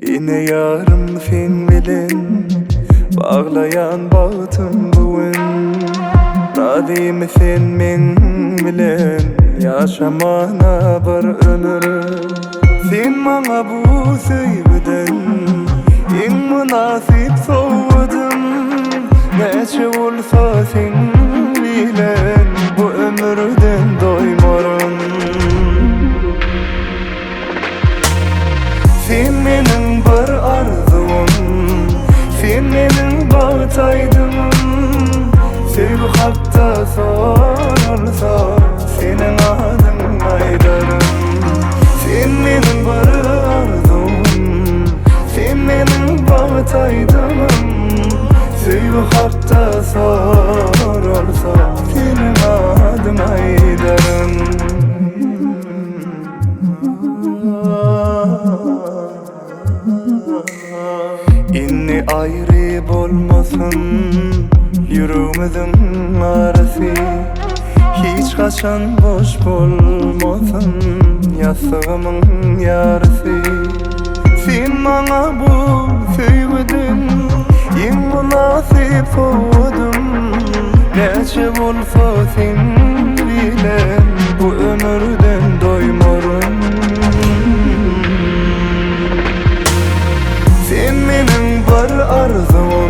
Yine yarım sen bilen bağlayan bağıtım bugün. Razıyım sen men bilen yaşamana bir ömür. Sen bana bu sevgiden en münasip soğudun. Neçe olsa sen bilen bu ömürden doymarım. Sen menin bir arzum, sen menin bağıtaydın. Sevgi hakta sorulsa senin adın aydarım. Sen menin bir arzum, sen menin bağıtaydın. Sevgi hakta sorulsa senin adın aydarım. İnni ayrı bolmasın yüreğimizin arası. Hiç kaçan boş bolmasın yastığımın yarısı. Sen bana bu sevgiden en münasip soğudun. Neçe olsa sen bilen bu ömürden doymarım. Sen menin bir arzum,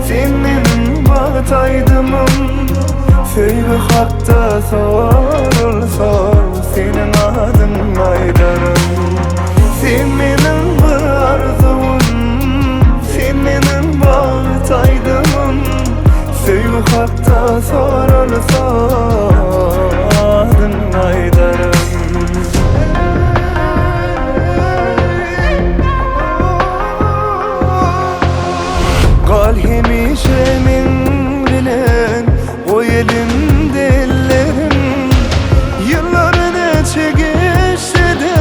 sen menin bağıtaydın. Sevgi hakta sorulsa senin adın aydarım. Sen menin bir arzum, sen menin bağıtaydın. Sevgi hakta sorulsa adın aydarım. Kal hemişe men bilen koy elimde ellerim. Yıllar neçe geçse de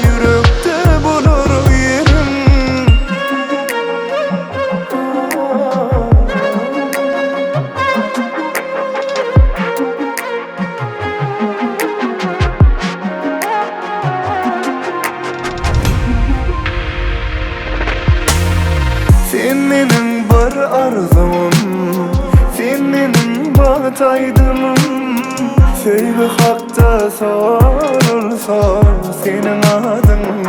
yürekte bulur yerim. Sen menin bir arzum, sen menin bağıtaydın. Sevgi hakta sorulsa senin adın